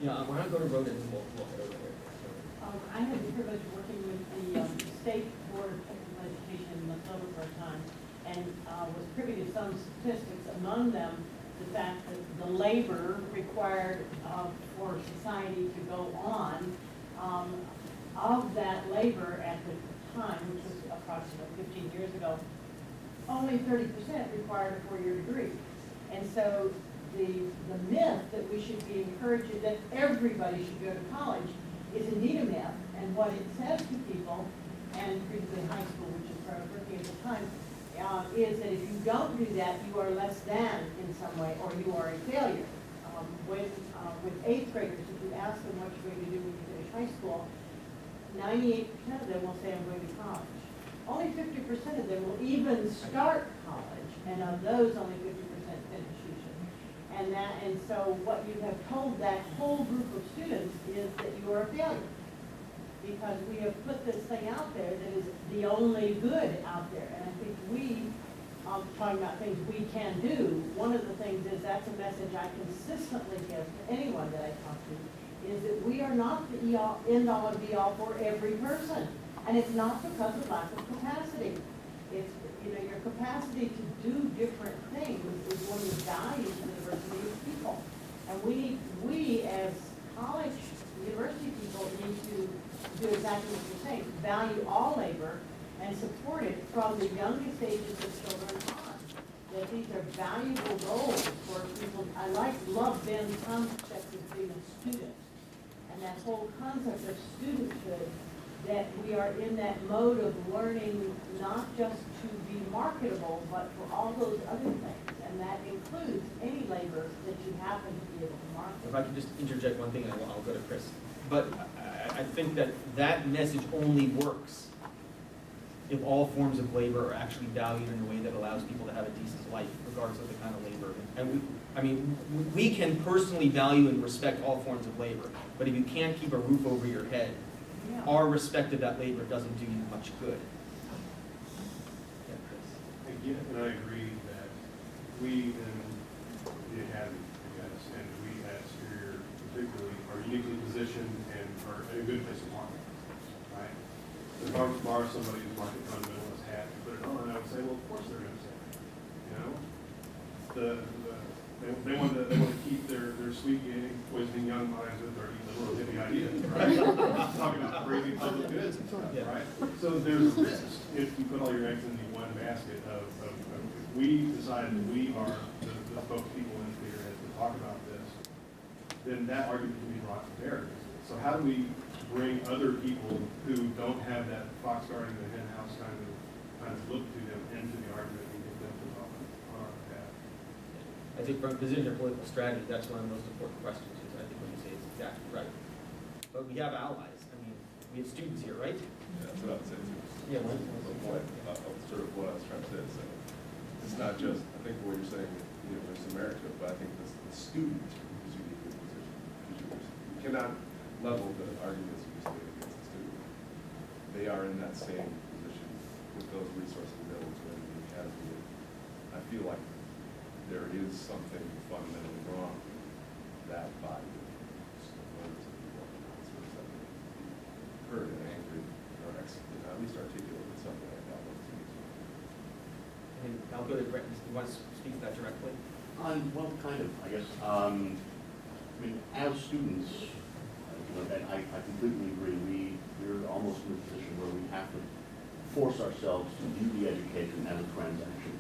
Yeah, why not go to Rhoda and we'll head over here. I had the privilege of working with the State Board of Technical Education in Minnesota for a time, and was privy to some statistics, among them the fact that the labor required for society to go on, of that labor at the time, which was approximately 15 years ago, only 30% required a 4-year degree. And so the myth that we should be encouraging that everybody should go to college is indeed a myth. And what it says to people, and particularly high school, which is where I was working at the time, is that if you don't do that, you are less than in some way, or you are a failure. With 8th graders, if you ask them what you're going to do when you finish high school, 98% of them will say, I'm going to college. Only 50% of them will even start college, and of those, only 50% finish usually. And so what you have told that whole group of students is that you are a failure, because we have put this thing out there that is the only good out there. And I think talking about things we can do, one of the things is, that's a message I consistently give to anyone that I talk to, is that we are not the end-all and be-all for every person. And it's not because of lack of capacity. It's, your capacity to do different things is one of the values of the diversity of people. And we as college, university people need to do exactly what you're saying, value all labor and support it from the youngest ages of children on. That these are valuable roles for people. I love Ben's concept of being a student. And that whole concept of studenthood, that we are in that mode of learning not just to be marketable, but for all those other things. And that includes any labor that you happen to be able to market. If I can just interject one thing, and I'll go to Chris. But I think that message only works if all forms of labor are actually valued in a way that allows people to have a decent life, regardless of the kind of labor. And we can personally value and respect all forms of labor, but if you can't keep a roof over your head, our respect of that labor doesn't do you much good. Yeah, Chris. Again, and I agree that we in the academy, I guess, and we at Superior particularly are uniquely positioned and are in a good place to market, right? If I were to borrow somebody's market fundamentalist hat and put it on, I would say, well, of course they're going to say that. They want to keep their sweet, poisoning young minds with their liberal hippie ideas, right? Talking about crazy public goods and stuff, right? So there's a risk if you put all your eggs in the one basket of if we decide that we are the spokespeople in theater to talk about this, then that argument can be brought to bear. So how do we bring other people who don't have that fox guarding the hen house kind of look to them into the argument and get them to talk on our behalf? I think from a position of political strategy, that's one of the most important questions. Is I think what you say is exactly right. But we have allies. I mean, we have students here, right? Yeah, that's what I would say too. Yeah. Sort of what I was trying to say. So it's not just, I think what you're saying, there's some merit to it, but I think the student is uniquely positioned. You cannot level the arguments you just made against the student. They are in that same position with those resources available to them in the academy. I feel like there is something fundamentally wrong with that body of learners and people sort of heard and angry, or at least articulated something like that. And I'll go to Brett. You want to speak to that directly? Well, kind of, I guess. I mean, as students, I completely agree. We're almost in a position where we have to force ourselves to view the education as a transaction.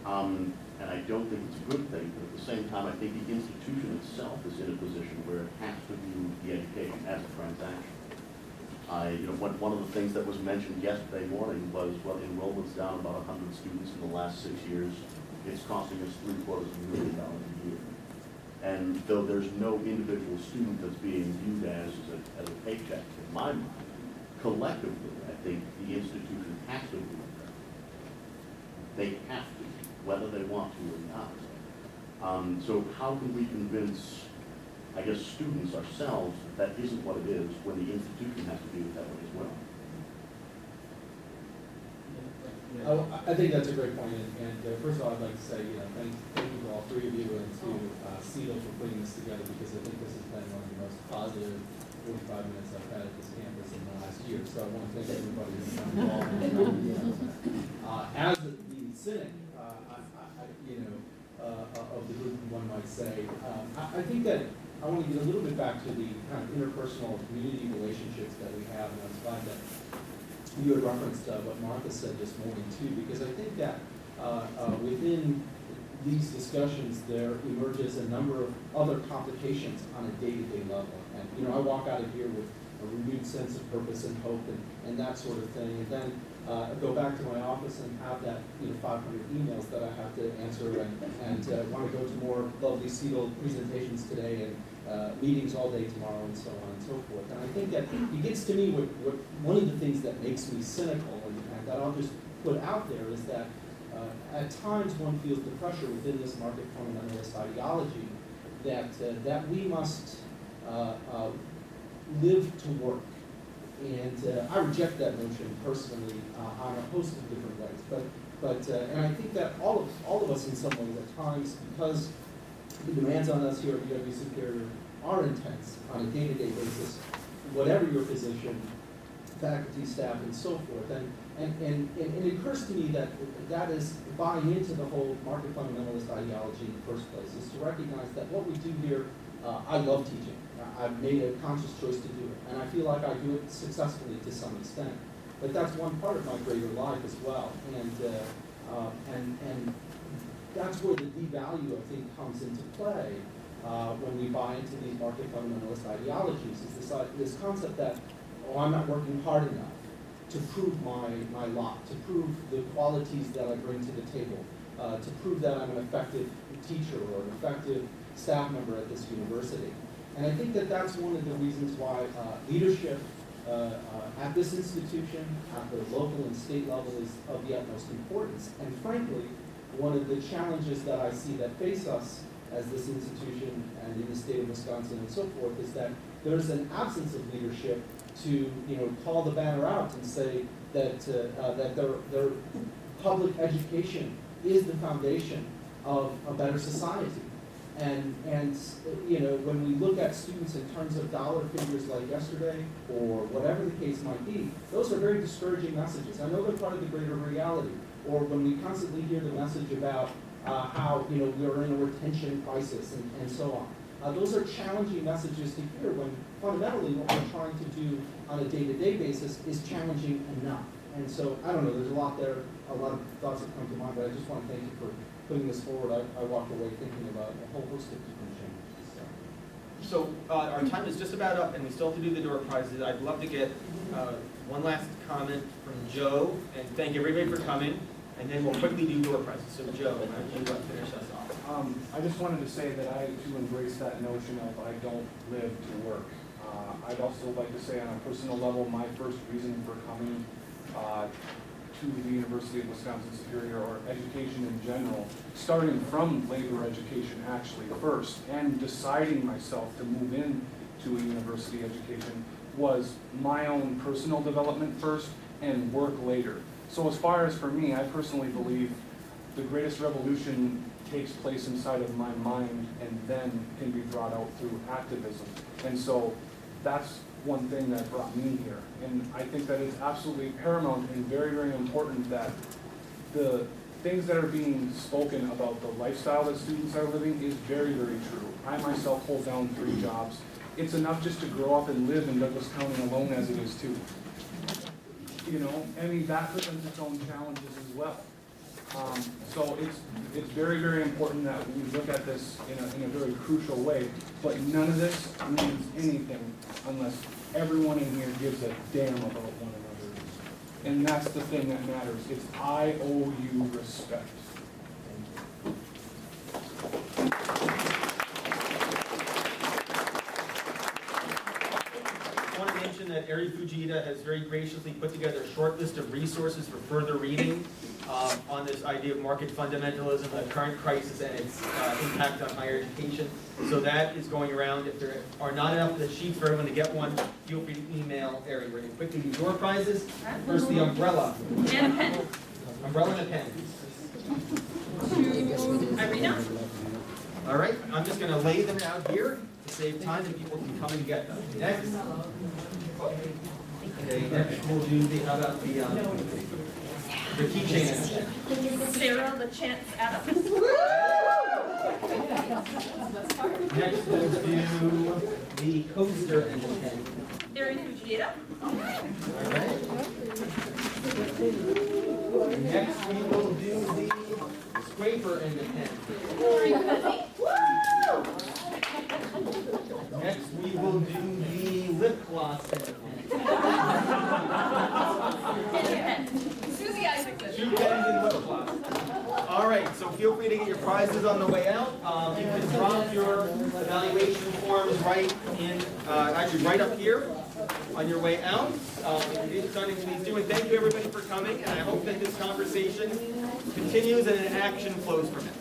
And I don't think it's a good thing, but at the same time, I think the institution itself is in a position where it has to view the education as a transaction. One of the things that was mentioned yesterday morning was, well, enrollment's down about 100 students in the last 6 years. It's costing us $750,000 a year. And though there's no individual student that's being viewed as a paycheck, in my mind, collectively, I think the institution has to view it. They have to, whether they want to or not. So how can we convince, I guess, students ourselves that isn't what it is when the institution has to do it that way as well? Yeah, Oh, I think that's a great point, and first of all, I'd like to say, thank you to all three of you and to CETO for putting this together, because I think this has been one of the most positive 45 minutes I've had at this campus in the last year, so I want to thank everybody who's been involved in as the cynic, of the group, one might say, I think that I want to get a little bit back to the kind of interpersonal community relationships that we have, and I was glad that you had referenced what Martha said this morning too, because I think that within these discussions there emerges a number of other complications on a day-to-day level. And I walk out of here with a renewed sense of purpose and hope and that sort of thing, and then go back to my office and have that 500 emails that I have to answer, and want to go to more lovely CETO presentations today and meetings all day tomorrow, and so on and so forth. And I think that it gets to me what one of the things that makes me cynical, and that I'll just put out there, is that at times one feels the pressure within this market fundamentalist ideology that we must live to work. And I reject that notion personally on a host of different ways. And I think that all of us in some ways at times, because the demands on us here at UW Superior are intense on a day-to-day basis, whatever your position, faculty, staff, and so forth. And it occurs to me that is buying into the whole market fundamentalist ideology in the first place, is to recognize that what we do here, I love teaching. I've made a conscious choice to do it, and I feel like I do it successfully to some extent. But that's one part of my greater life as well, and that's where the devalue, I think, comes into play when we buy into these market fundamentalist ideologies. Is this concept that, I'm not working hard enough to prove my lot, to prove the qualities that I bring to the table, to prove that I'm an effective teacher or an effective staff member at this university. And I think that that's one of the reasons why leadership at this institution, at the local and state level, is of the utmost importance. And frankly, one of the challenges that I see that face us as this institution and in the state of Wisconsin and so forth is that there's an absence of leadership to call the banner out and say that their public education is the foundation of a better society. And when we look at students in terms of dollar figures like yesterday or whatever the case might be, those are very discouraging messages. I know they're part of the greater reality. Or when we constantly hear the message about how we are in a retention crisis and so on. Those are challenging messages to hear when fundamentally what we're trying to do on a day-to-day basis is challenging enough. And so, I don't know, there's a lot there, a lot of thoughts that come to mind, but I just want to thank you for putting this forward. I walked away thinking about a whole host of different changes. So our time is just about up, and we still have to do the door prizes. I'd love to get one last comment from Joe, and thank everybody for coming, and then we'll quickly do door prizes. So Joe, why don't you finish us off? I just wanted to say that I too embrace that notion of I don't live to work. I'd also like to say on a personal level, my first reason for coming to the University of Wisconsin Superior, or education in general, starting from labor education actually first, and deciding myself to move into a university education, was my own personal development first and work later. So as far as for me, I personally believe the greatest revolution takes place inside of my mind and then can be brought out through activism. And so that's one thing that brought me here. And I think that it's absolutely paramount and very, very important that the things that are being spoken about the lifestyle that students are living is very, very true. I myself hold down 3 jobs. It's enough just to grow up and live in Douglas County alone as it is too. That presents its own challenges as well. So it's very, very important that we look at this in a very crucial way, but none of this means anything unless everyone in here gives a damn about one another. And that's the thing that matters. It's I owe you respect. I want to mention that Eri Fujita has very graciously put together a short list of resources for further reading on this idea of market fundamentalism, the current crisis, and its impact on higher education. So that is going around. If there are not enough of the sheets for everyone to get one, feel free to email Eri. We're going to quickly do door prizes. First, the umbrella. And a pen. Umbrella and a pen. Irina? All right, I'm just gonna lay them out here to save time and people can come and get them. Next. Okay, next we'll do the, how about the keychain and a pen. Sarah LaChance Adams. Next we'll do the coaster and a pen. Erin Fujita. All right. Next we will do the scraper and a pen. Next we will do the lip gloss and a pen. Susie Isaacson. 2 pens and lip gloss. All right, so feel free to get your prizes on the way out. You can drop your evaluation forms right in, actually right up here on your way out. If you've done it, please do. And thank you everybody for coming. And I hope that this conversation continues and an action flows from it.